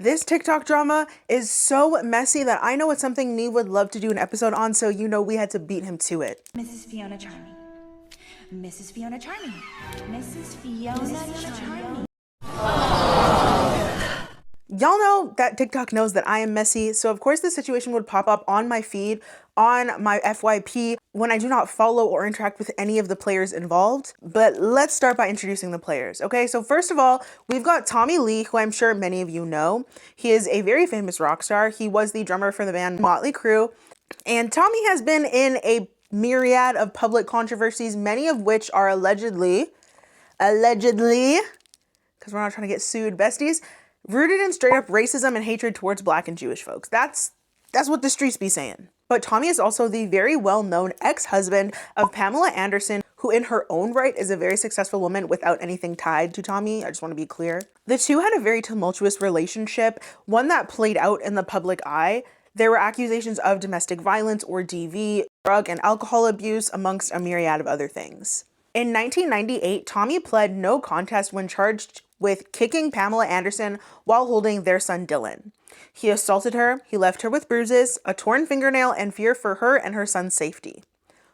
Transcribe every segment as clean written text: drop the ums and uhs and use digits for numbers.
This TikTok drama is so messy that I know it's something Nee would love to do an episode on, so you know we had to beat him to it. Mrs. Fiona Charming. Mrs. Fiona Charming. Mrs. Fiona Charming. Y'all know that TikTok knows that I am messy, so of course this situation would pop up on my feed, on my FYP, when I do not follow or interact with any of the players involved. But let's start by introducing the players, okay? So first of all, we've got Tommy Lee, who I'm sure many of you know. He is a very famous rock star. He was the drummer for the band Motley Crue, and Tommy has been in a myriad of public controversies, many of which are allegedly, because we're not trying to get sued, besties, rooted in straight up racism and hatred towards Black and Jewish folks. That's what the streets be saying. But Tommy is also the very well-known ex-husband of Pamela Anderson, who in her own right is a very successful woman without anything tied to Tommy. I just want to be clear. The two had a very tumultuous relationship, one that played out in the public eye. There were accusations of domestic violence or DV, drug and alcohol abuse, amongst a myriad of other things. In 1998, Tommy pled no contest when charged with kicking Pamela Anderson while holding their son Dylan. He assaulted her, he left her with bruises, a torn fingernail, and fear for her and her son's safety.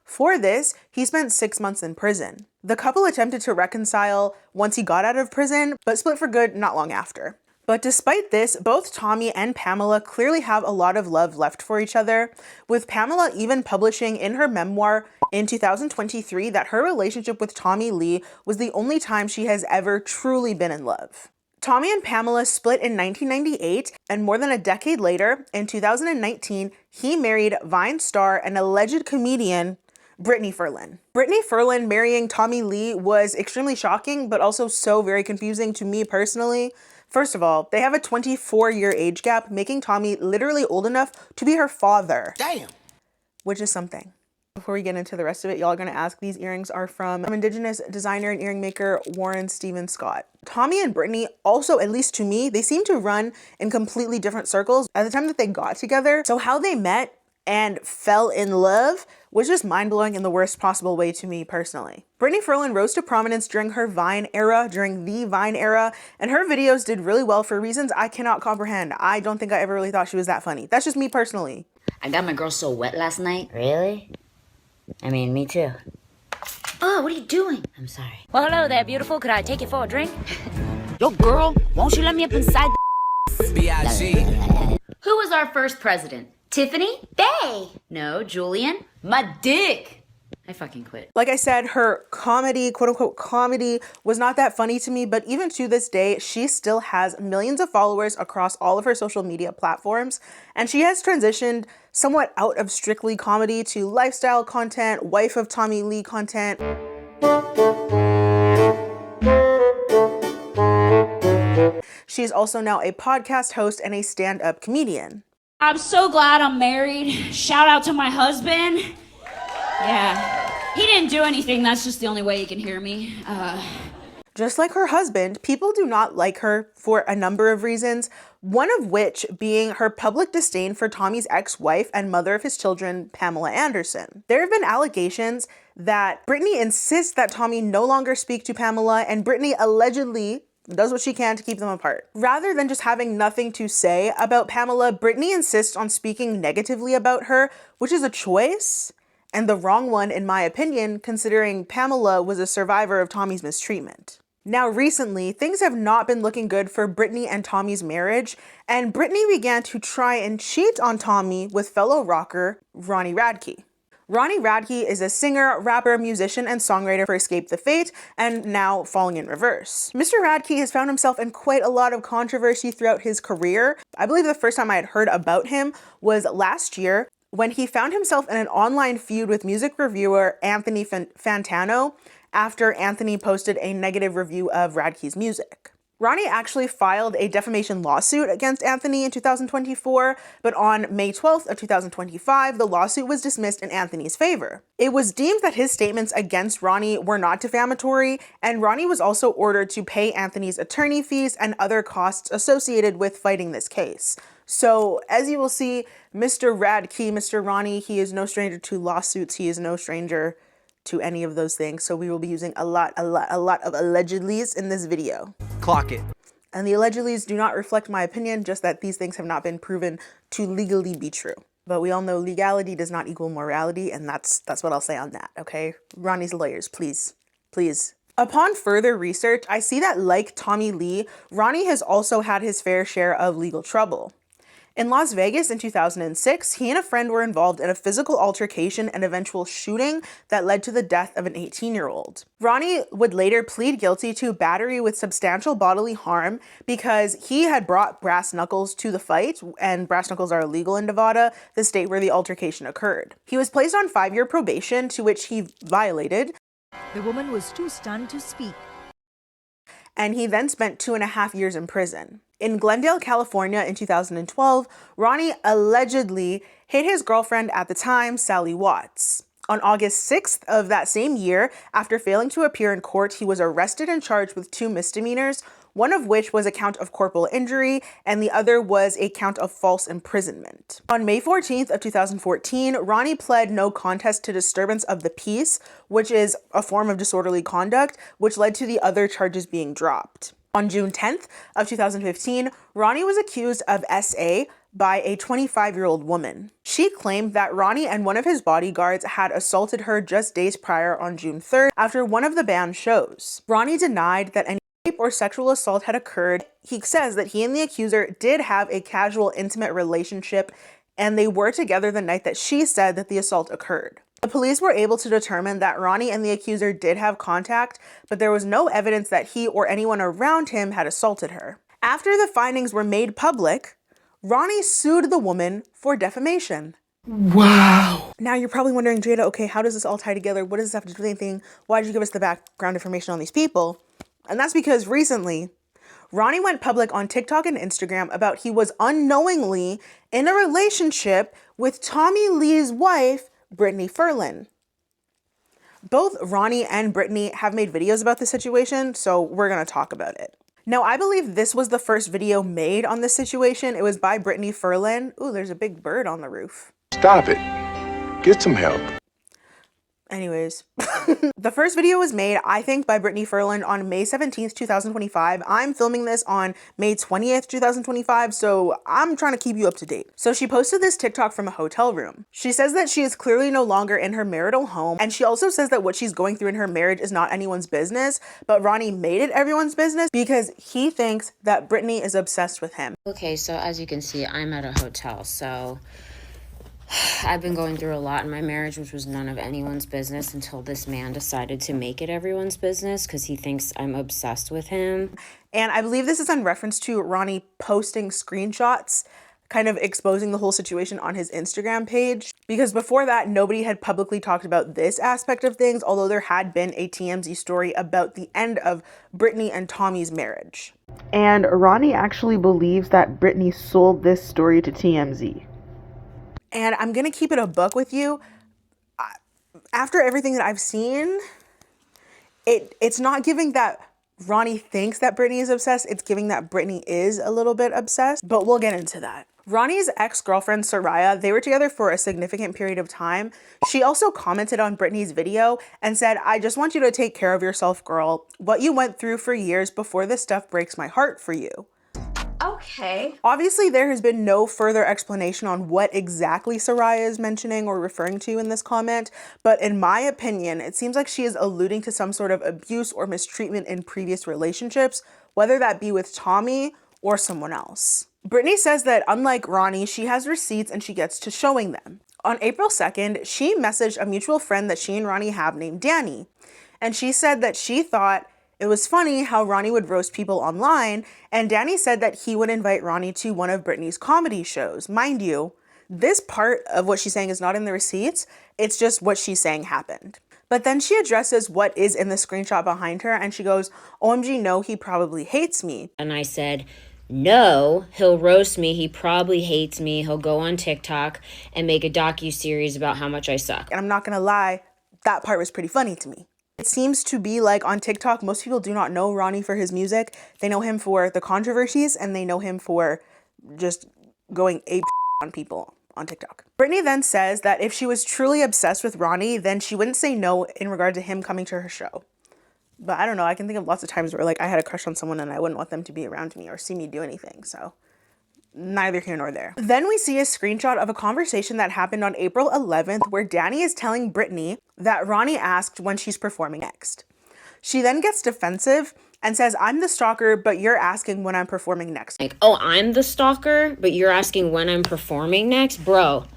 For this, he spent 6 months in prison. The couple attempted to reconcile once he got out of prison, but split for good not long after. But despite this, both Tommy and Pamela clearly have a lot of love left for each other, with Pamela even publishing in her memoir in 2023 that her relationship with Tommy Lee was the only time she has ever truly been in love. Tommy and Pamela split in 1998, and more than a decade later, in 2019, he married Vine star and alleged comedian Brittany Furlan. Brittany Furlan marrying Tommy Lee was extremely shocking, but also so very confusing to me personally. First of all, they have a 24-year age gap, making Tommy literally old enough to be her father. Damn! Which is something. Before we get into the rest of it, y'all are gonna ask, these earrings are from Indigenous designer and earring maker Warren Stephen Scott. Tommy and Brittany also, at least to me, they seem to run in completely different circles at the time that they got together. So how they met and fell in love was just mind-blowing in the worst possible way to me personally. Brittany Furlan rose to prominence during the Vine era, and her videos did really well for reasons I cannot comprehend. I don't think I ever really thought she was that funny. That's just me personally. I got my girl so wet last night. Really? I mean, me too. Oh, what are you doing? I'm sorry. Well, hello there, beautiful. Could I take you for a drink? Yo, girl, won't you let me up inside the B.I.G. Who was our first president? Tiffany? Bay. No, Julian. My dick. I fucking quit. Like I said, her comedy, quote unquote comedy, was not that funny to me, but even to this day, she still has millions of followers across all of her social media platforms, and she has transitioned somewhat out of strictly comedy to lifestyle content, wife of Tommy Lee content. She's also now a podcast host and a stand-up comedian. I'm so glad I'm married. Shout out to my husband. Yeah, he didn't do anything. That's just the only way he can hear me. Just like her husband, people do not like her for a number of reasons, one of which being her public disdain for Tommy's ex-wife and mother of his children, Pamela Anderson. There have been allegations that Brittany insists that Tommy no longer speak to Pamela, and Brittany allegedly does what she can to keep them apart. Rather than just having nothing to say about Pamela, Brittany insists on speaking negatively about her, which is a choice, and the wrong one in my opinion, considering Pamela was a survivor of Tommy's mistreatment. Now recently, things have not been looking good for Brittany and Tommy's marriage, and Brittany began to try and cheat on Tommy with fellow rocker Ronnie Radke. Ronnie Radke is a singer, rapper, musician, and songwriter for Escape the Fate, and now Falling in Reverse. Mr. Radke has found himself in quite a lot of controversy throughout his career. I believe the first time I had heard about him was last year, when he found himself in an online feud with music reviewer Anthony Fantano after Anthony posted a negative review of Radke's music. Ronnie actually filed a defamation lawsuit against Anthony in 2024, but on May 12th of 2025, the lawsuit was dismissed in Anthony's favor. It was deemed that his statements against Ronnie were not defamatory, and Ronnie was also ordered to pay Anthony's attorney fees and other costs associated with fighting this case. So as you will see, Mr. Radke, Mr. Ronnie, he is no stranger to lawsuits. He is no stranger to any of those things. So we will be using a lot of allegedlys in this video. Clock it. And the allegedlys do not reflect my opinion, just that these things have not been proven to legally be true. But we all know legality does not equal morality, and that's what I'll say on that, okay? Ronnie's lawyers, please, please. Upon further research, I see that like Tommy Lee, Ronnie has also had his fair share of legal trouble. In Las Vegas in 2006, he and a friend were involved in a physical altercation and eventual shooting that led to the death of an 18-year-old. Ronnie would later plead guilty to battery with substantial bodily harm because he had brought brass knuckles to the fight, and brass knuckles are illegal in Nevada, the state where the altercation occurred. He was placed on 5-year probation, to which he violated. The woman was too stunned to speak. And he then spent 2.5 years in prison. In Glendale, California in 2012, Ronnie allegedly hit his girlfriend at the time, Sally Watts. On August 6th of that same year, after failing to appear in court, he was arrested and charged with 2 misdemeanors, one of which was a count of corporal injury, and the other was a count of false imprisonment. On May 14th of 2014, Ronnie pled no contest to disturbance of the peace, which is a form of disorderly conduct, which led to the other charges being dropped. On June 10th of 2015, Ronnie was accused of SA by a 25-year-old woman. She claimed that Ronnie and one of his bodyguards had assaulted her just days prior on June 3rd after one of the band's shows. Ronnie denied that any rape or sexual assault had occurred. He says that he and the accuser did have a casual, intimate relationship, and they were together the night that she said that the assault occurred. The police were able to determine that Ronnie and the accuser did have contact, but there was no evidence that he or anyone around him had assaulted her. After the findings were made public, Ronnie sued the woman for defamation. Wow. Now you're probably wondering, Jada, okay, how does this all tie together? What does this have to do with anything? Why did you give us the background information on these people? And that's because recently, Ronnie went public on TikTok and Instagram about he was unknowingly in a relationship with Tommy Lee's wife, Brittany Furlan. Both Ronnie and Brittany have made videos about the situation, so we're gonna talk about it. Now, I believe this was the first video made on this situation. It was by Brittany Furlan. Ooh, there's a big bird on the roof. Stop it. Get some help. Anyways, the first video was made, I think, by Brittany Furlan on May 17th, 2025. I'm filming this on May 20th, 2025, so I'm trying to keep you up to date. So she posted this TikTok from a hotel room. She says that she is clearly no longer in her marital home, and she also says that what she's going through in her marriage is not anyone's business, but Ronnie made it everyone's business because he thinks that Brittany is obsessed with him. Okay, so as you can see, I'm at a hotel, so I've been going through a lot in my marriage, which was none of anyone's business until this man decided to make it everyone's business because he thinks I'm obsessed with him. And I believe this is in reference to Ronnie posting screenshots, kind of exposing the whole situation on his Instagram page. Because before that, nobody had publicly talked about this aspect of things, although there had been a TMZ story about the end of Brittany and Tommy's marriage. And Ronnie actually believes that Brittany sold this story to TMZ. And I'm going to keep it a buck with you. After everything that I've seen, it's not giving that Ronnie thinks that Brittany is obsessed. It's giving that Brittany is a little bit obsessed, but we'll get into that. Ronnie's ex-girlfriend, Soraya, they were together for a significant period of time. She also commented on Brittany's video and said, "I just want you to take care of yourself, girl. What you went through for years before this stuff breaks my heart for you." Okay. Obviously, there has been no further explanation on what exactly Soraya is mentioning or referring to in this comment, but in my opinion, it seems like she is alluding to some sort of abuse or mistreatment in previous relationships, whether that be with Tommy or someone else. Brittany says that unlike Ronnie, she has receipts and she gets to showing them. On April 2nd, she messaged a mutual friend that she and Ronnie have named Danny, and she said that she thought it was funny how Ronnie would roast people online, and Danny said that he would invite Ronnie to one of Brittany's comedy shows. Mind you, this part of what she's saying is not in the receipts, it's just what she's saying happened. But then she addresses what is in the screenshot behind her, and she goes, "OMG, no, he probably hates me." And I said, no, he'll roast me. He probably hates me. He'll go on TikTok and make a docu-series about how much I suck. And I'm not gonna lie, that part was pretty funny to me. It seems to be like on TikTok, most people do not know Ronnie for his music. They know him for the controversies, and they know him for just going ape on people on TikTok. Brittany then says that if she was truly obsessed with Ronnie, then she wouldn't say no in regard to him coming to her show. But I don't know, I can think of lots of times where like I had a crush on someone and I wouldn't want them to be around me or see me do anything, so neither here nor there. Then we see a screenshot of a conversation that happened on April 11th where Danny is telling Brittany that Ronnie asked when she's performing next. She then gets defensive and says, I'm the stalker, but you're asking when I'm performing next. Like, oh, I'm the stalker, but you're asking when I'm performing next? Bruh.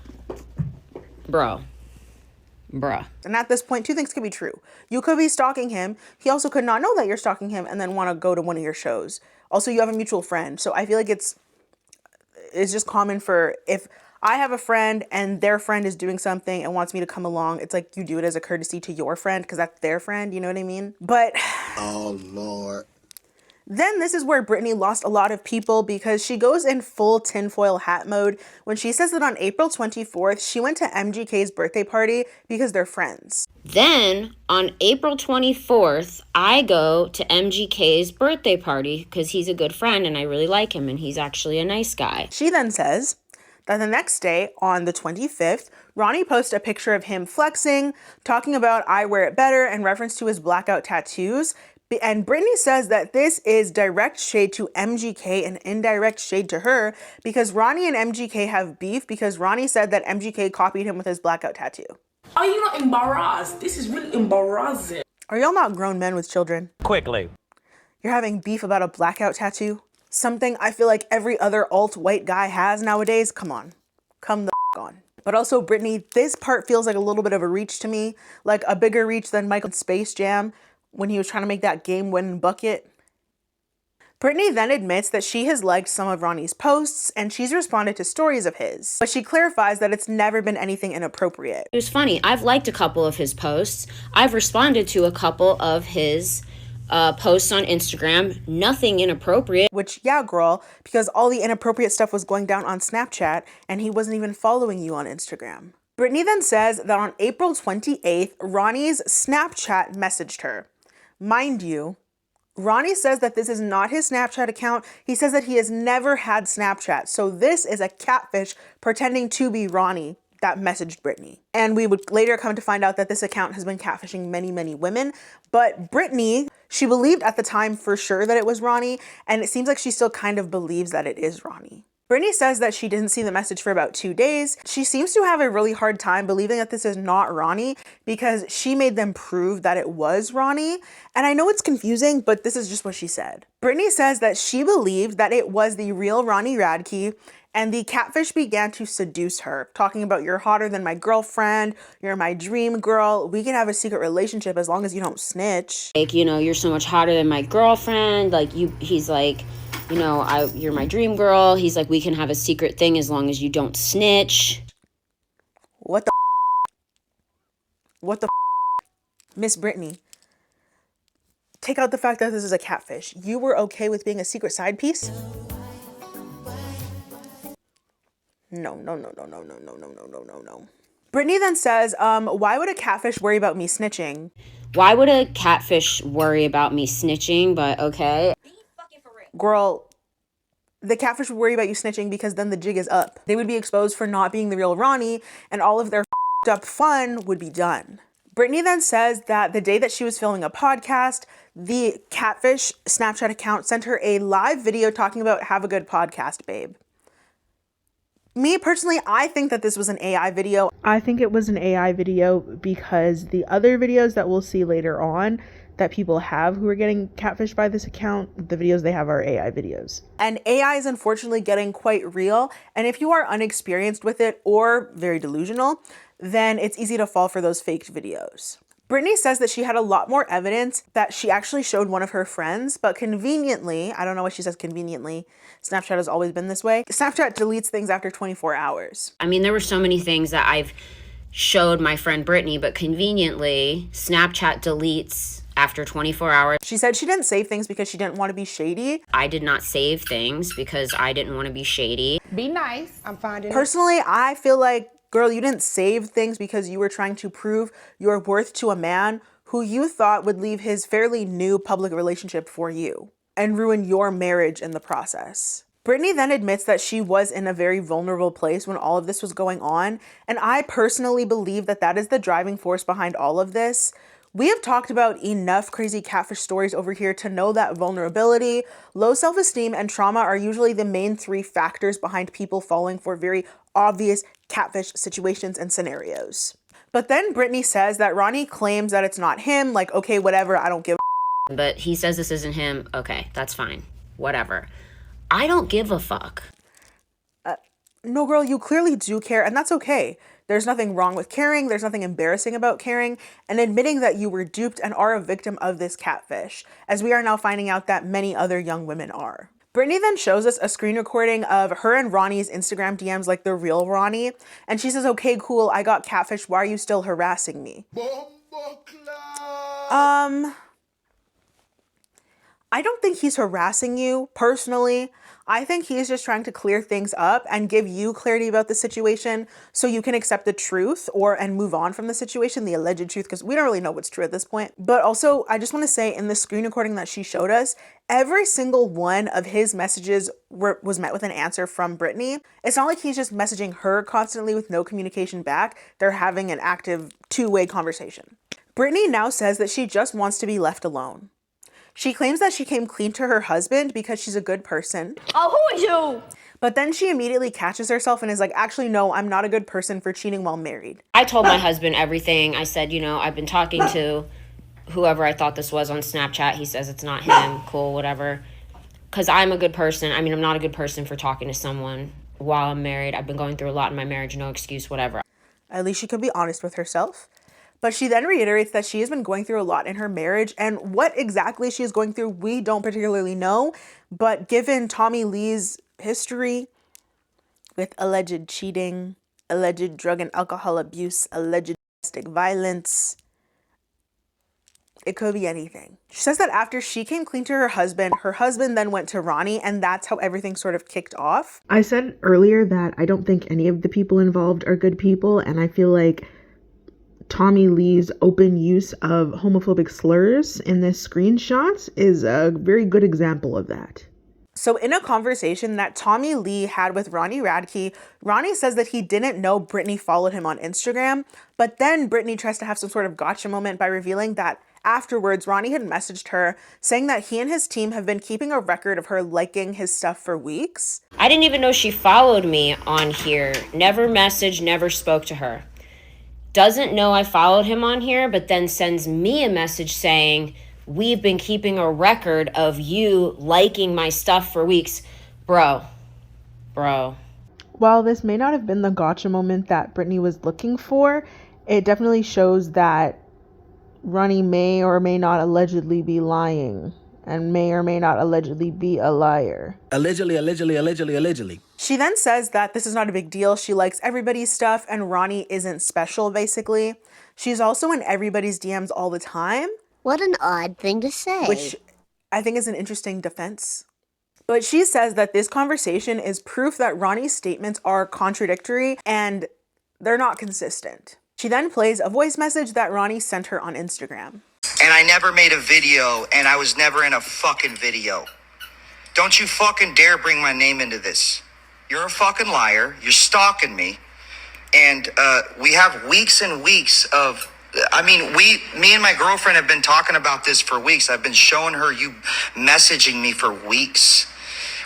And at this point, two things could be true. You could be stalking him. He also could not know that you're stalking him and then want to go to one of your shows. Also, you have a mutual friend. So I feel like it's just common for if I have a friend and their friend is doing something and wants me to come along, it's like you do it as a courtesy to your friend because that's their friend, you know what I mean? But oh Lord. Then this is where Brittany lost a lot of people because she goes in full tinfoil hat mode when she says that on April 24th, she went to MGK's birthday party because they're friends. Then on April 24th, I go to MGK's birthday party because he's a good friend and I really like him and he's actually a nice guy. She then says that the next day, on the 25th, Ronnie posts a picture of him flexing, talking about I wear it better in reference to his blackout tattoos. And Brittany says that this is direct shade to MGK and indirect shade to her because Ronnie and MGK have beef because Ronnie said that MGK copied him with his blackout tattoo. Are you not embarrassed? This is really embarrassing. Are y'all not grown men with children? Quickly. You're having beef about a blackout tattoo? Something I feel like every other alt-white guy has nowadays? Come on. Come the on. But also, Brittany, this part feels like a little bit of a reach to me. Like a bigger reach than Michael in Space Jam when he was trying to make that game-winning bucket. Brittany then admits that she has liked some of Ronnie's posts and she's responded to stories of his, but she clarifies that it's never been anything inappropriate. It was funny. I've liked a couple of his posts. I've responded to a couple of his posts on Instagram. Nothing inappropriate. Which, yeah, girl, because all the inappropriate stuff was going down on Snapchat and he wasn't even following you on Instagram. Brittany then says that on April 28th, Ronnie's Snapchat messaged her. Mind you, Ronnie says that this is not his Snapchat account. He says that he has never had Snapchat. So this is a catfish pretending to be Ronnie that messaged Brittany. And we would later come to find out that this account has been catfishing many, many women. But Brittany, she believed at the time for sure that it was Ronnie. And it seems like she still kind of believes that it is Ronnie. Brittany says that she didn't see the message for about 2 days. She seems to have a really hard time believing that this is not Ronnie because she made them prove that it was Ronnie. And I know it's confusing, but this is just what she said. Brittany says that she believed that it was the real Ronnie Radke and the catfish began to seduce her, talking about you're hotter than my girlfriend, you're my dream girl, we can have a secret relationship as long as you don't snitch. Like, you know, you're so much hotter than my girlfriend. Like, he's like, you know, you're my dream girl. He's like, we can have a secret thing as long as you don't snitch. What the What the Miss Brittany? Take out the fact that this is a catfish. You were okay with being a secret side piece? No. Brittany then says, why would a catfish worry about me snitching? Why would a catfish worry about me snitching? But okay. Girl, the catfish would worry about you snitching because then the jig is up. They would be exposed for not being the real Ronnie and all of their up fun would be done. Brittany then says that the day that she was filming a podcast, the catfish Snapchat account sent her a live video talking about have a good podcast, babe. Me personally, I think that this was an AI video. I think it was an AI video because the other videos that we'll see later on that people have who are getting catfished by this account, the videos they have are AI videos. And AI is unfortunately getting quite real. And if you are unexperienced with it or very delusional, then it's easy to fall for those faked videos. Brittany says that she had a lot more evidence that she actually showed one of her friends, but conveniently, I don't know why she says conveniently, Snapchat has always been this way. Snapchat deletes things after 24 hours. I mean, there were so many things that I've showed my friend Brittany, but conveniently, Snapchat deletes after 24 hours. She said she didn't save things because she didn't want to be shady. I did not save things because I didn't want to be shady. Be nice. I'm finding Personally, I feel like, girl, you didn't save things because you were trying to prove your worth to a man who you thought would leave his fairly new public relationship for you and ruin your marriage in the process. Brittany then admits that she was in a very vulnerable place when all of this was going on. And I personally believe that that is the driving force behind all of this. We have talked about enough crazy catfish stories over here to know that vulnerability, low self-esteem, and trauma are usually the main 3 factors behind people falling for very obvious catfish situations and scenarios. But then Brittany says that Ronnie claims that it's not him, like, okay, whatever, I don't give a But he says this isn't him. Okay, that's fine. Whatever. I don't give a fuck. No, girl, you clearly do care, and that's okay. There's nothing wrong with caring. There's nothing embarrassing about caring and admitting that you were duped and are a victim of this catfish, as we are now finding out that many other young women are. Brittany then shows us a screen recording of her and Ronnie's Instagram DMs, like the real Ronnie, and she says, okay, cool, I got catfish. Why are you still harassing me? I don't think he's harassing you, personally. I think he's just trying to clear things up and give you clarity about the situation so you can accept the truth and move on from the situation, the alleged truth, because we don't really know what's true at this point. But also, I just want to say, in the screen recording that she showed us, every single one of his messages was met with an answer from Brittany. It's not like he's just messaging her constantly with no communication back. They're having an active 2-way conversation. Brittany now says that she just wants to be left alone. She claims that she came clean to her husband because she's a good person. Oh, who are you? But then she immediately catches herself and is like, actually, no, I'm not a good person for cheating while married. I told my husband everything. I said, you know, I've been talking to whoever I thought this was on Snapchat. He says it's not him. Cool, whatever. Because I'm a good person. I mean, I'm not a good person for talking to someone while I'm married. I've been going through a lot in my marriage. No excuse, whatever. At least she could be honest with herself. But she then reiterates that she has been going through a lot in her marriage, and what exactly she is going through, we don't particularly know. But given Tommy Lee's history with alleged cheating, alleged drug and alcohol abuse, alleged domestic violence, it could be anything. She says that after she came clean to her husband then went to Ronnie, and that's how everything sort of kicked off. I said earlier that I don't think any of the people involved are good people, and I feel like Tommy Lee's open use of homophobic slurs in this screenshot is a very good example of that. So in a conversation that Tommy Lee had with Ronnie Radke, Ronnie says that he didn't know Brittany followed him on Instagram, but then Brittany tries to have some sort of gotcha moment by revealing that afterwards, Ronnie had messaged her saying that he and his team have been keeping a record of her liking his stuff for weeks. I didn't even know she followed me on here. Never messaged, never spoke to her. Doesn't know I followed him on here, but then sends me a message saying, we've been keeping a record of you liking my stuff for weeks. Bro. While this may not have been the gotcha moment that Brittany was looking for, it definitely shows that Ronnie may or may not allegedly be lying and may or may not allegedly be a liar. Allegedly. She then says that this is not a big deal. She likes everybody's stuff and Ronnie isn't special, basically. She's also in everybody's DMs all the time. What an odd thing to say. Which I think is an interesting defense. But she says that this conversation is proof that Ronnie's statements are contradictory and they're not consistent. She then plays a voice message that Ronnie sent her on Instagram. And I never made a video, and I was never in a fucking video. Don't you fucking dare bring my name into this. You're a fucking liar. You're stalking me. And we have weeks and weeks of... me and my girlfriend have been talking about this for weeks. I've been showing her you messaging me for weeks.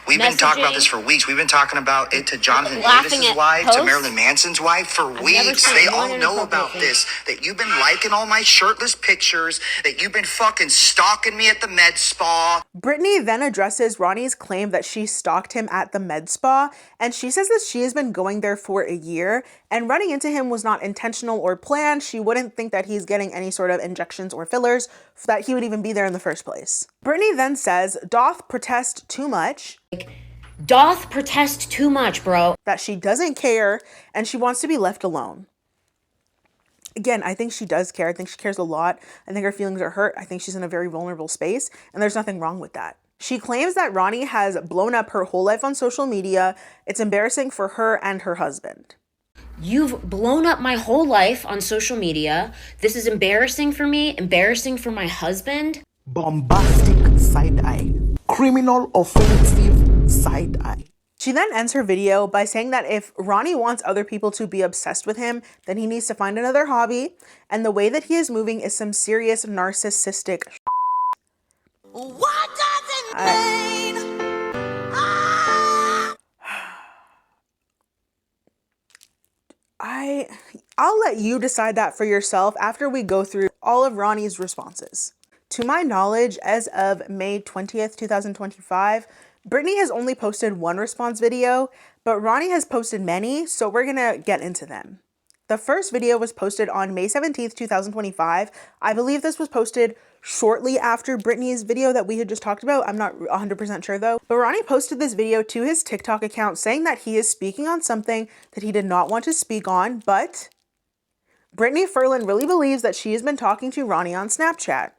We've been talking about this for weeks. We've been talking about it to Jonathan Davis's wife, to Marilyn Manson's wife for weeks. They all know about this, that you've been liking all my shirtless pictures, that you've been fucking stalking me at the med spa. Brittany then addresses Ronnie's claim that she stalked him at the med spa, and she says that she has been going there for a year, and running into him was not intentional or planned. She wouldn't think that he's getting any sort of injections or fillers, that he would even be there in the first place. Brittany then says, doth protest too much, bro. That she doesn't care and she wants to be left alone. Again, I think she does care. I think she cares a lot. I think her feelings are hurt. I think she's in a very vulnerable space, and there's nothing wrong with that. She claims that Ronnie has blown up her whole life on social media. It's embarrassing for her and her husband. You've blown up my whole life on social media. This is embarrassing for me, embarrassing for my husband. Bombastic side eye. Criminal offensive side eye. She then ends her video by saying that if Ronnie wants other people to be obsessed with him, then he needs to find another hobby, and the way that he is moving is some serious narcissistic shit. What does it mean? I'll let you decide that for yourself after we go through all of Ronnie's responses. To my knowledge, as of May 20th, 2025, Brittany has only posted one response video, but Ronnie has posted many, so we're gonna get into them. The first video was posted on May 17th, 2025. I believe this was posted shortly after Brittany's video that we had just talked about. I'm not 100% sure though. But Ronnie posted this video to his TikTok account saying that he is speaking on something that he did not want to speak on, but Brittany Furlan really believes that she has been talking to Ronnie on Snapchat.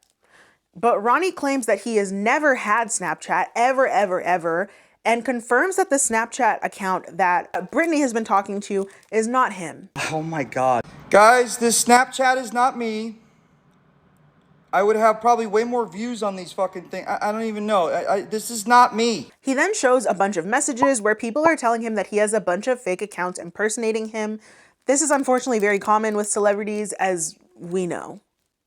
But Ronnie claims that he has never had Snapchat, ever, and confirms that the Snapchat account that Brittany has been talking to is not him. Oh my God. Guys, this Snapchat is not me. I would have probably way more views on these fucking things. I don't even know. This is not me. He then shows a bunch of messages where people are telling him that he has a bunch of fake accounts impersonating him. This is unfortunately very common with celebrities, as we know.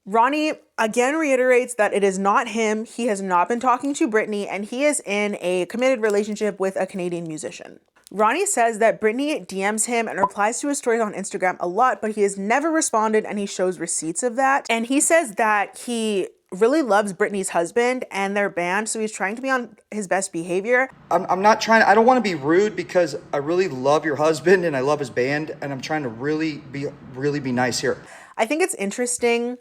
Ronnie again reiterates that it is not him, he has not been talking to Brittany, and he is in a committed relationship with a Canadian musician. Ronnie says that Brittany DMs him and replies to his stories on Instagram a lot, but he has never responded, and he shows receipts of that. And he says that he really loves Brittany's husband and their band, so he's trying to be on his best behavior. I'm not trying, I don't want to be rude because I really love your husband and I love his band, and I'm trying to really be nice here. I think it's interesting.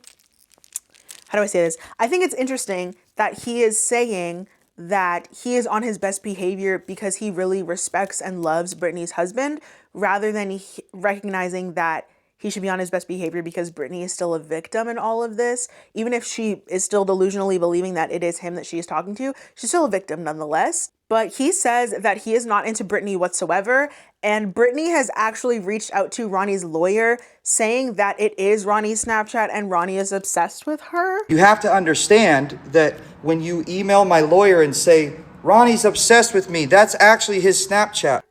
How do I say this? I think it's interesting that he is saying that he is on his best behavior because he really respects and loves Brittany's husband, rather than recognizing that he should be on his best behavior because Brittany is still a victim in all of this. Even if she is still delusionally believing that it is him that she is talking to, she's still a victim nonetheless. But he says that he is not into Brittany whatsoever, and Brittany has actually reached out to Ronnie's lawyer saying that it is Ronnie's Snapchat and Ronnie is obsessed with her. You have to understand that when you email my lawyer and say, Ronnie's obsessed with me, that's actually his Snapchat.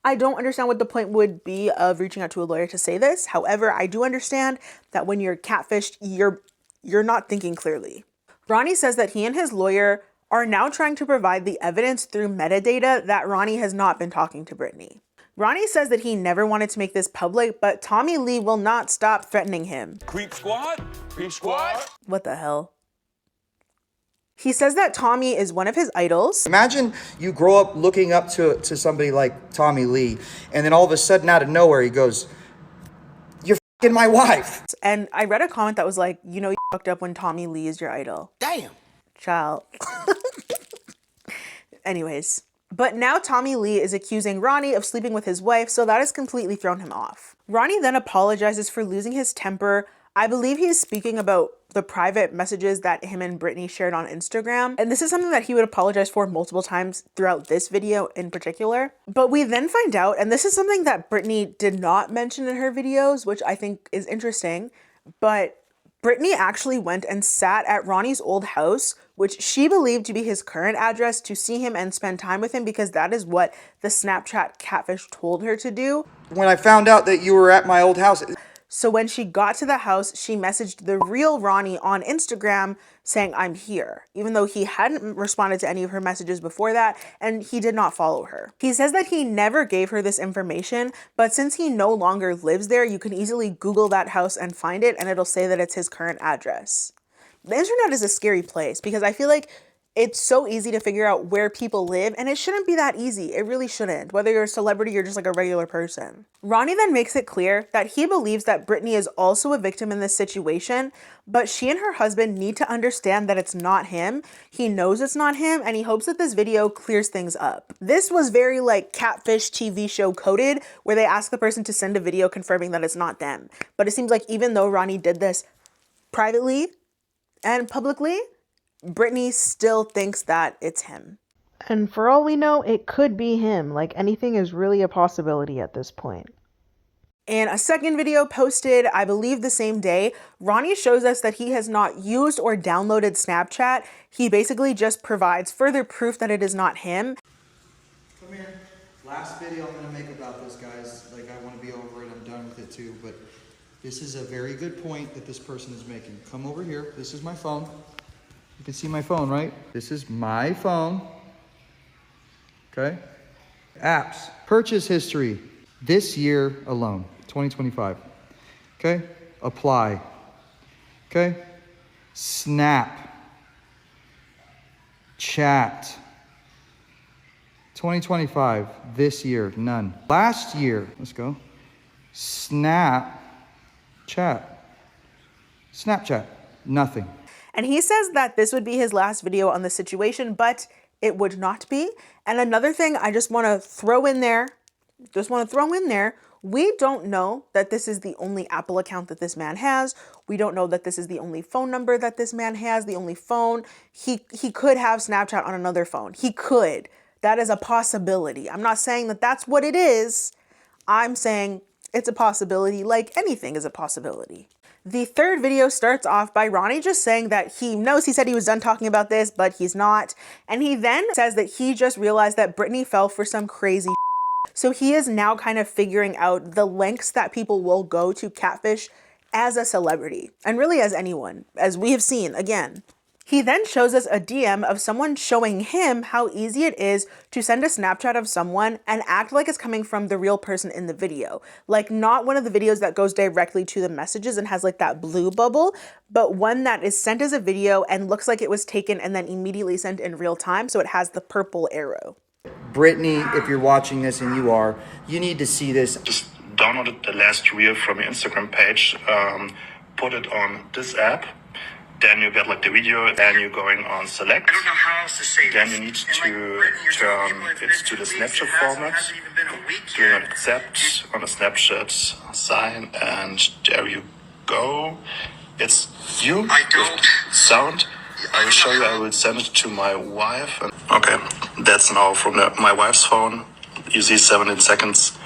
I don't understand what the point would be of reaching out to a lawyer to say this. However, I do understand that when you're catfished, you're not thinking clearly. Ronnie says that he and his lawyer are now trying to provide the evidence through metadata that Ronnie has not been talking to Brittany. Ronnie says that he never wanted to make this public, but Tommy Lee will not stop threatening him. Creep squad? Creep squad? What the hell? He says that Tommy is one of his idols. Imagine you grow up looking up to somebody like Tommy Lee, and then all of a sudden out of nowhere he goes, "You're f***ing my wife." And I read a comment that was like, you know, you fucked up when Tommy Lee is your idol. Damn. Child. Anyways. But now Tommy Lee is accusing Ronnie of sleeping with his wife, so that has completely thrown him off. Ronnie then apologizes for losing his temper. I believe he's speaking about the private messages that him and Brittany shared on Instagram. And this is something that he would apologize for multiple times throughout this video in particular. But we then find out, and this is something that Brittany did not mention in her videos, which I think is interesting, but Brittany actually went and sat at Ronnie's old house, which she believed to be his current address, to see him and spend time with him because that is what the Snapchat Catfish told her to do. When I found out that you were at my old house. So when she got to the house, she messaged the real Ronnie on Instagram saying, "I'm here," even though he hadn't responded to any of her messages before that, and he did not follow her. He says that he never gave her this information, but since he no longer lives there, you can easily Google that house and find it, and it'll say that it's his current address. The internet is a scary place because I feel like it's so easy to figure out where people live, and it shouldn't be that easy. It really shouldn't, whether you're a celebrity or just like a regular person. Ronnie then makes it clear that he believes that Brittany is also a victim in this situation, but she and her husband need to understand that it's not him. He knows it's not him, and he hopes that this video clears things up. This was very like Catfish TV show coded, where they ask the person to send a video confirming that it's not them. But it seems like even though Ronnie did this privately and publicly, Brittany still thinks that it's him. And for all we know, it could be him. Like, anything is really a possibility at this point. In a second video posted, I believe the same day, Ronnie shows us that he has not used or downloaded Snapchat. He basically just provides further proof that it is not him. Come here. Last video I'm gonna make about this, guys. Like, I want to be over it. I'm done with it too. But this is a very good point that this person is making. Come over here. This is my phone. You can see my phone, right? This is my phone. Okay. Apps. Purchase history. This year alone. 2025. Okay. Apply. Okay. Snap. Chat. 2025, this year, none. Last year, let's go. Snapchat. Snapchat, nothing. And he says that this would be his last video on the situation, but it would not be. And another thing I just want to throw in there, we don't know that this is the only Apple account that this man has. We don't know that this is the only phone number that this man has, the only phone. He could have Snapchat on another phone. He could. That is a possibility. I'm not saying that that's what it is. I'm saying it's a possibility, like anything is a possibility. The third video starts off by Ronnie just saying that he knows he said he was done talking about this, but he's not. And he then says that he just realized that Brittany fell for some crazy so he is now kind of figuring out the lengths that people will go to catfish as a celebrity, and really as anyone, as we have seen again. He then shows us a DM of someone showing him how easy it is to send a Snapchat of someone and act like it's coming from the real person in the video. Like, not one of the videos that goes directly to the messages and has like that blue bubble, but one that is sent as a video and looks like it was taken and then immediately sent in real time, so it has the purple arrow. Brittany, if you're watching this, and you are, you need to see this. Just download the last reel from your Instagram page, put it on this app. Then you get like the video, then you're going on select. I don't know how else to say then you need to turn it to the Snapchat format. Do not accept on the Snapchat sign, and there you go. It's you with sound. I will show you, I will send it to my wife. Okay, that's now from my wife's phone. You see 17 seconds,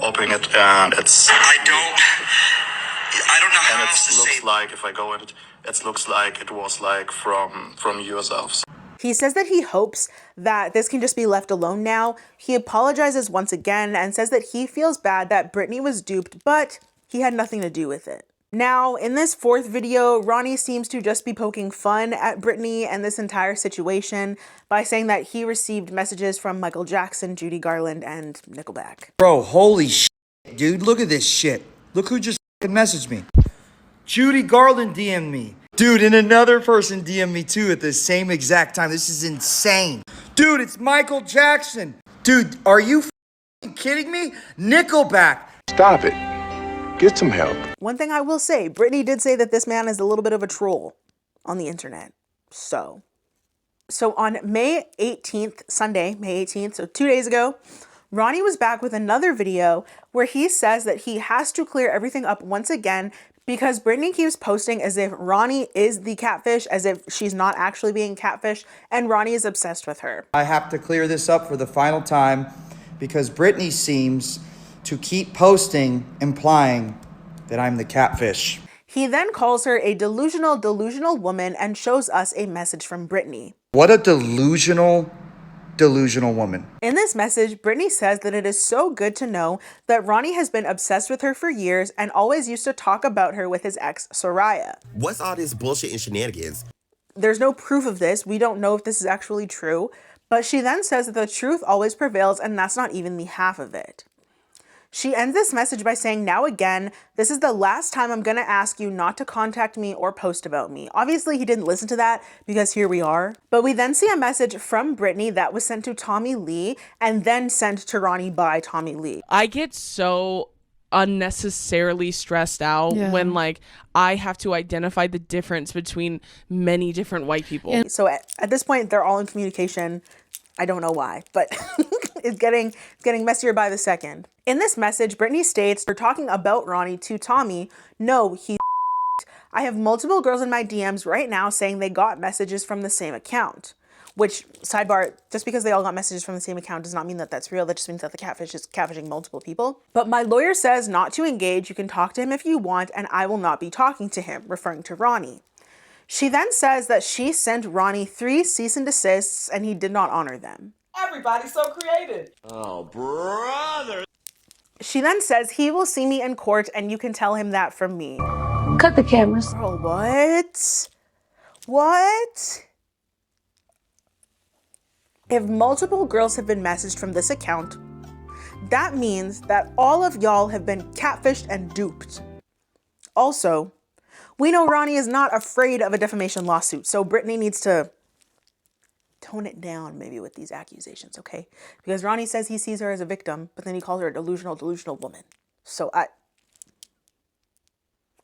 opening it, and it's... I don't know how else to say. And it looks like, if I go in it looks like it was like from yourselves. He says that he hopes that this can just be left alone now. He apologizes once again and says that he feels bad that Brittany was duped, but he had nothing to do with it. Now, in this fourth video, Ronnie seems to just be poking fun at Brittany and this entire situation by saying that he received messages from Michael Jackson, Judy Garland, and Nickelback. Bro, holy shit, dude. Look at this shit. Look who just messaged me. Judy Garland DM'd me. Dude, and another person DM'd me too at the same exact time. This is insane. Dude, it's Michael Jackson. Dude, are you kidding me? Nickelback. Stop it. Get some help. One thing I will say, Brittany did say that this man is a little bit of a troll on the internet. So on May 18th, Sunday, May 18th, so 2 days ago, Ronnie was back with another video where he says that he has to clear everything up once again because Brittany keeps posting as if Ronnie is the catfish, as if she's not actually being catfish, and Ronnie is obsessed with her. I have to clear this up for the final time because Brittany seems to keep posting implying that I'm the catfish. He then calls her a delusional woman and shows us a message from Brittany. What a delusional woman. In this message, Brittany says that it is so good to know that Ronnie has been obsessed with her for years and always used to talk about her with his ex, Soraya. What's all this bullshit and shenanigans? There's no proof of this. We don't know if this is actually true, but she then says that the truth always prevails and that's not even the half of it. She ends this message by saying, now again, this is the last time I'm gonna ask you not to contact me or post about me. Obviously, he didn't listen to that because here we are. But we then see a message from Brittany that was sent to Tommy Lee and then sent to Ronnie by Tommy Lee. I get so unnecessarily stressed out when like I have to identify the difference between many different white people. So at this point, they're all in communication. I don't know why, but it's getting messier by the second. In this message, Brittany states, "We're talking about Ronnie to Tommy. No, he I have multiple girls in my DMs right now saying they got messages from the same account." Which, sidebar, just because they all got messages from the same account does not mean that that's real. That just means that the catfish is catfishing multiple people. But my lawyer says not to engage. You can talk to him if you want, and I will not be talking to him, referring to Ronnie. She then says that she sent Ronnie 3 cease and desists and he did not honor them. Everybody's so creative. Oh, brother. She then says he will see me in court and you can tell him that from me. Cut the cameras. Girl, what? What? If multiple girls have been messaged from this account, that means that all of y'all have been catfished and duped. Also, we know Ronnie is not afraid of a defamation lawsuit, so Brittany needs to tone it down maybe with these accusations, okay? Because Ronnie says he sees her as a victim, but then he calls her a delusional woman. So I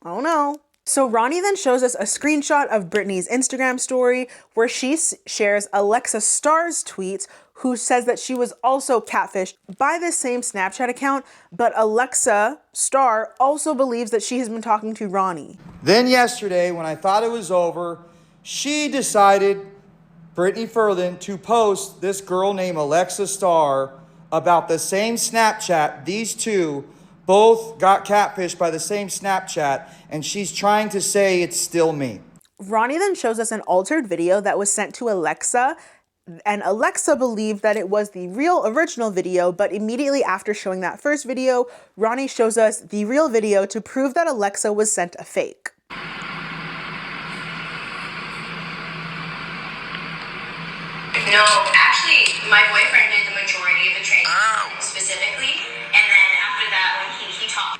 don't know. So Ronnie then shows us a screenshot of Brittany's Instagram story where she shares Alexa Starr's tweets, who says that she was also catfished by this same Snapchat account, but Alexa Starr also believes that she has been talking to Ronnie. Then yesterday, when I thought it was over, she decided, Brittany Furlan, to post this girl named Alexa Starr about the same Snapchat. These two both got catfished by the same Snapchat, and she's trying to say it's still me. Ronnie then shows us an altered video that was sent to Alexa, and Alexa believed that it was the real original video, but immediately after showing that first video, Ronnie shows us the real video to prove that Alexa was sent a fake. No, actually, my boyfriend did the majority of the training specifically, and then after that, when he taught.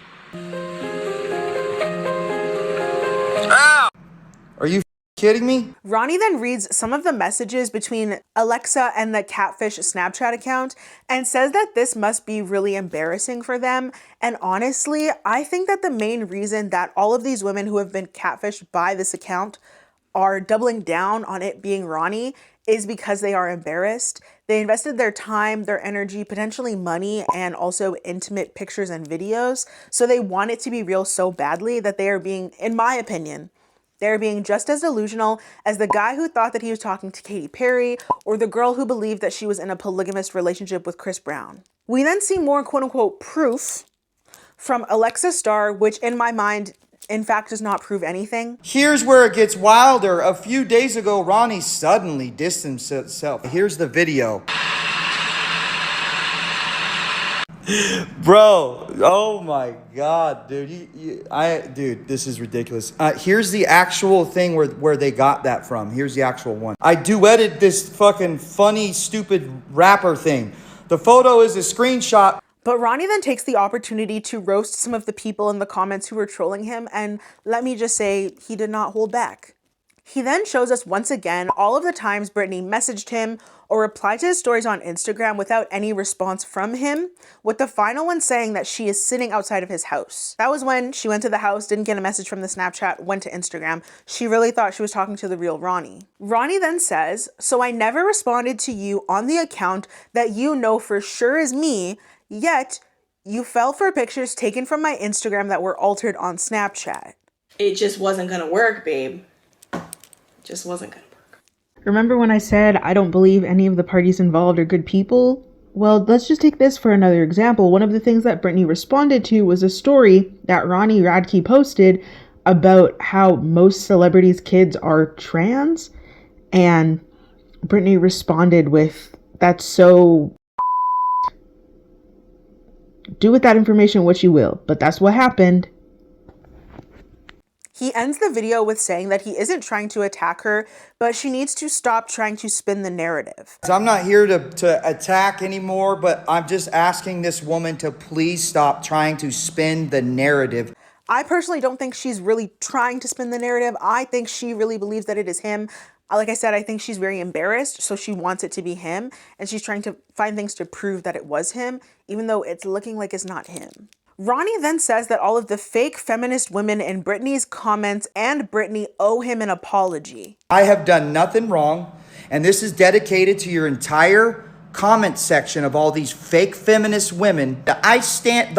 Are you kidding me? Ronnie then reads some of the messages between Alexa and the Catfish Snapchat account and says that this must be really embarrassing for them. And honestly, I think that the main reason that all of these women who have been catfished by this account are doubling down on it being Ronnie is because they are embarrassed. They invested their time, their energy, potentially money, and also intimate pictures and videos. So they want it to be real so badly that they are being, in my opinion, they're being just as delusional as the guy who thought that he was talking to Katy Perry or the girl who believed that she was in a polygamous relationship with Chris Brown. We then see more quote unquote proof from Alexa Starr, which in my mind, in fact, does not prove anything. Here's where it gets wilder. A few days ago, Ronnie suddenly distanced himself. Here's the video. Bro, oh my God, dude. Dude, this is ridiculous. Here's the actual thing where they got that from. Here's the actual one. I duetted this fucking funny, stupid rapper thing. The photo is a screenshot. But Ronnie then takes the opportunity to roast some of the people in the comments who were trolling him, and let me just say, he did not hold back. He then shows us once again all of the times Brittany messaged him or replied to his stories on Instagram without any response from him, with the final one saying that she is sitting outside of his house. That was when she went to the house, didn't get a message from the Snapchat, went to Instagram. She really thought she was talking to the real Ronnie. Ronnie then says, "So I never responded to you on the account that you know for sure is me, yet you fell for pictures taken from my Instagram that were altered on Snapchat." It just wasn't gonna work, babe. Just wasn't gonna work. Remember when I said I don't believe any of the parties involved are good people? Well, let's just take this for another example. One of the things that Brittany responded to was a story that Ronnie Radke posted about how most celebrities' kids are trans. And Brittany responded with, "That's so... do with that information what you will, but that's what happened." He ends the video with saying that he isn't trying to attack her, but she needs to stop trying to spin the narrative. I'm not here to attack anymore, but I'm just asking this woman to please stop trying to spin the narrative. I personally don't think she's really trying to spin the narrative. I think she really believes that it is him. Like I said, I think she's very embarrassed, so she wants it to be him, and she's trying to find things to prove that it was him, even though it's looking like it's not him. Ronnie then says that all of the fake feminist women in Brittany's comments and Brittany owe him an apology. I have done nothing wrong, and this is dedicated to your entire comment section of all these fake feminist women. I stand,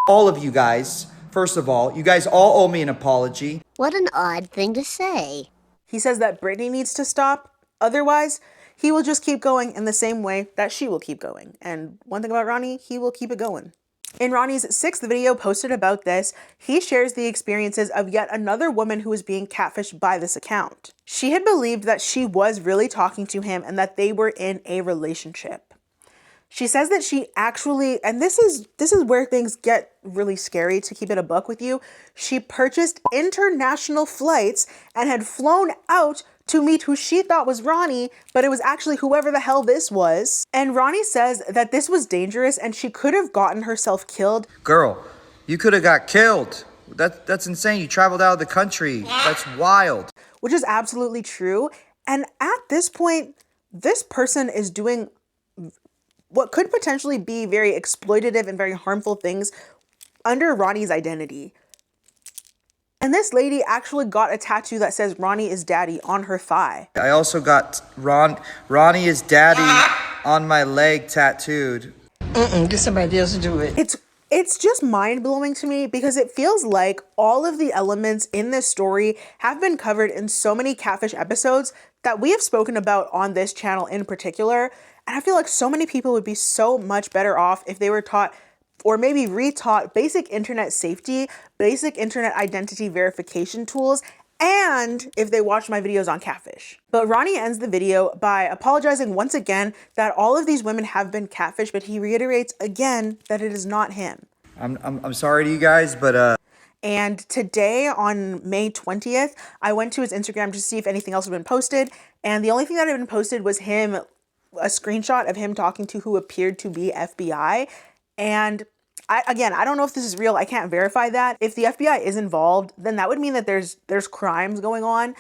all of you guys, first of all, you guys all owe me an apology. What an odd thing to say. He says that Brittany needs to stop, otherwise he will just keep going in the same way that she will keep going. And one thing about Ronnie, he will keep it going. In Ronnie's 6th video posted about this, he shares the experiences of yet another woman who was being catfished by this account. She had believed that she was really talking to him and that they were in a relationship. She says that she actually, and this is where things get really scary, to keep it a buck with you, she purchased international flights and had flown out to meet who she thought was Ronnie, but it was actually whoever the hell this was. And Ronnie says that this was dangerous and she could have gotten herself killed. Girl, you could have got killed. That's insane. You traveled out of the country. That's wild. Which is absolutely true. And at this point, this person is doing what could potentially be very exploitative and very harmful things under Ronnie's identity. And this lady actually got a tattoo that says Ronnie is daddy on her thigh. I also got Ronnie is daddy on my leg tattooed. Get somebody else to do it. It's just mind-blowing to me because it feels like all of the elements in this story have been covered in so many Catfish episodes that we have spoken about on this channel in particular. And I feel like so many people would be so much better off if they were taught or maybe retaught basic internet safety, basic internet identity verification tools, and if they watched my videos on Catfish. But Ronnie ends the video by apologizing once again that all of these women have been catfished, but he reiterates again that it is not him. I'm sorry to you guys, but And today on May 20th, I went to his Instagram to see if anything else had been posted, and the only thing that had been posted was a screenshot of him talking to who appeared to be FBI. And I don't know if this is real. I can't verify that. If the FBI is involved, then that would mean that there's crimes going on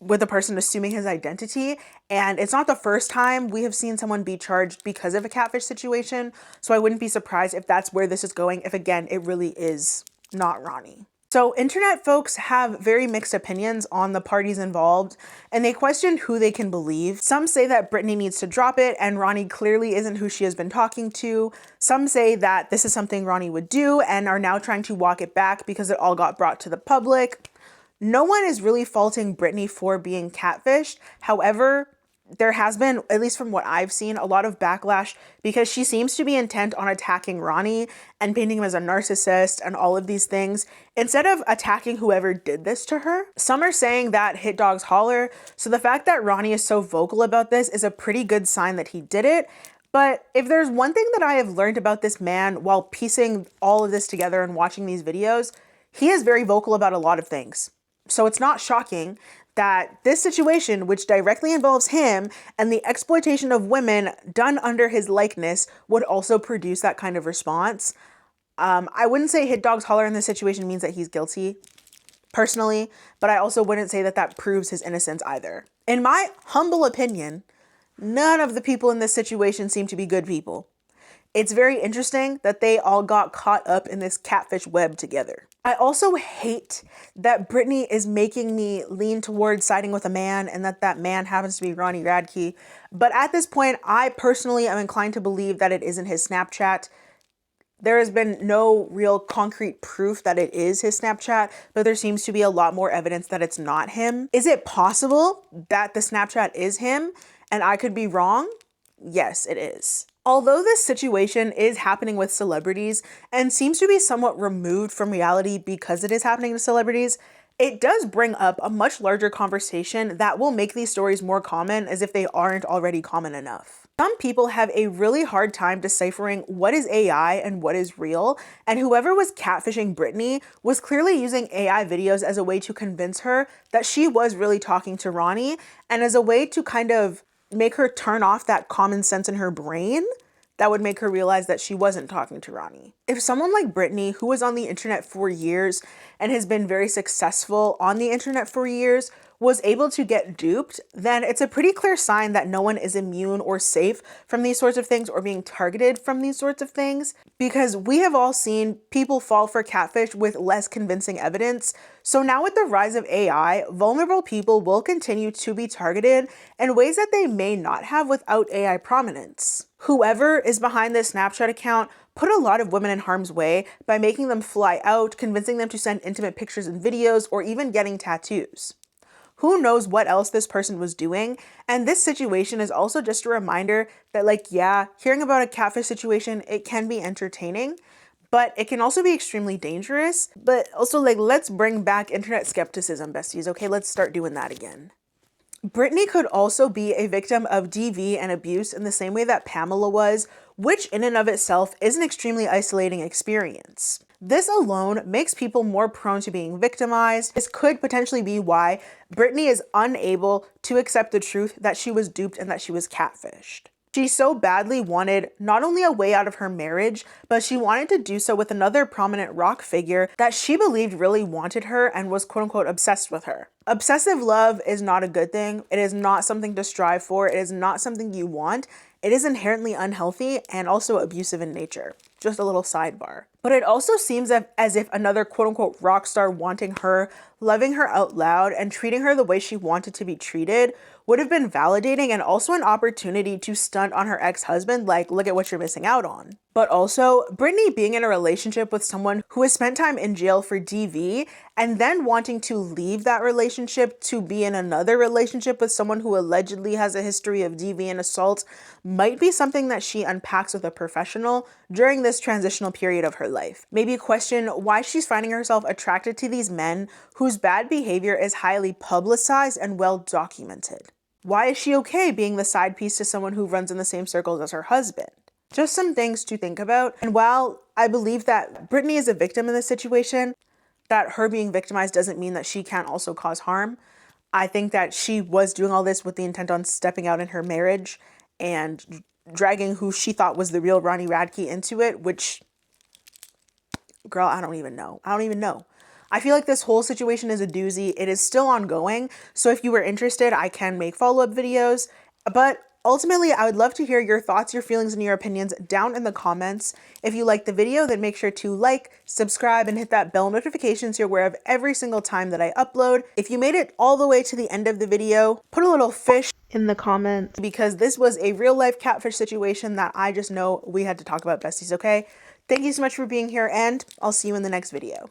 with a person assuming his identity. And it's not the first time we have seen someone be charged because of a catfish situation. So I wouldn't be surprised if that's where this is going, if again, it really is not Ronnie. So internet folks have very mixed opinions on the parties involved, and they question who they can believe. Some say that Brittany needs to drop it and Ronnie clearly isn't who she has been talking to. Some say that this is something Ronnie would do and are now trying to walk it back because it all got brought to the public. No one is really faulting Brittany for being catfished. However, there has been, at least from what I've seen, a lot of backlash because she seems to be intent on attacking Ronnie and painting him as a narcissist and all of these things instead of attacking whoever did this to her. Some are saying that hit dogs holler. So the fact that Ronnie is so vocal about this is a pretty good sign that he did it. But if there's one thing that I have learned about this man while piecing all of this together and watching these videos, he is very vocal about a lot of things. So it's not shocking that this situation, which directly involves him and the exploitation of women done under his likeness, would also produce that kind of response. I wouldn't say hit dogs holler in this situation means that he's guilty, personally, but I also wouldn't say that that proves his innocence either. In my humble opinion, none of the people in this situation seem to be good people. It's very interesting that they all got caught up in this catfish web together. I also hate that Brittany is making me lean towards siding with a man and that man happens to be Ronnie Radke. But at this point, I personally am inclined to believe that it isn't his Snapchat. There has been no real concrete proof that it is his Snapchat, but there seems to be a lot more evidence that it's not him. Is it possible that the Snapchat is him and I could be wrong? Yes, it is. Although this situation is happening with celebrities and seems to be somewhat removed from reality because it is happening to celebrities, it does bring up a much larger conversation that will make these stories more common as if they aren't already common enough. Some people have a really hard time deciphering what is AI and what is real, and whoever was catfishing Brittany was clearly using AI videos as a way to convince her that she was really talking to Ronnie and as a way to kind of make her turn off that common sense in her brain that would make her realize that she wasn't talking to Ronnie. If someone like Brittany, who was on the internet for years and has been very successful on the internet for years, was able to get duped, then it's a pretty clear sign that no one is immune or safe from these sorts of things or being targeted from these sorts of things, because we have all seen people fall for catfish with less convincing evidence. So now with the rise of AI, vulnerable people will continue to be targeted in ways that they may not have without AI prominence. Whoever is behind this Snapchat account put a lot of women in harm's way by making them fly out, convincing them to send intimate pictures and videos, or even getting tattoos. Who knows what else this person was doing? And this situation is also just a reminder that, like, yeah, hearing about a catfish situation, it can be entertaining, but it can also be extremely dangerous. But also, like, let's bring back internet skepticism, besties, okay? Let's start doing that again. Brittany could also be a victim of DV and abuse in the same way that Pamela was, which in and of itself is an extremely isolating experience. This alone makes people more prone to being victimized. This could potentially be why Brittany is unable to accept the truth that she was duped and that she was catfished. She so badly wanted not only a way out of her marriage, but she wanted to do so with another prominent rock figure that she believed really wanted her and was quote unquote obsessed with her. Obsessive love is not a good thing. It is not something to strive for. It is not something you want. It is inherently unhealthy and also abusive in nature. Just a little sidebar. But it also seems as if another quote unquote rock star wanting her, loving her out loud, and treating her the way she wanted to be treated would have been validating and also an opportunity to stunt on her ex-husband, like, look at what you're missing out on. But also, Brittany being in a relationship with someone who has spent time in jail for DV and then wanting to leave that relationship to be in another relationship with someone who allegedly has a history of DV and assault might be something that she unpacks with a professional during this transitional period of her life. Maybe question why she's finding herself attracted to these men whose bad behavior is highly publicized and well documented. Why is she okay being the side piece to someone who runs in the same circles as her husband? Just some things to think about. And while I believe that Brittany is a victim in this situation, that her being victimized doesn't mean that she can't also cause harm. I think that she was doing all this with the intent on stepping out in her marriage and dragging who she thought was the real Ronnie Radke into it, which, girl, I don't even know. I feel like this whole situation is a doozy. It is still ongoing. So if you were interested, I can make follow-up videos. But ultimately, I would love to hear your thoughts, your feelings, and your opinions down in the comments. If you liked the video, then make sure to like, subscribe, and hit that bell notification so you're aware of every single time that I upload. If you made it all the way to the end of the video, put a little fish in the comments because this was a real life catfish situation that I just know we had to talk about, besties, okay? Thank you so much for being here, and I'll see you in the next video.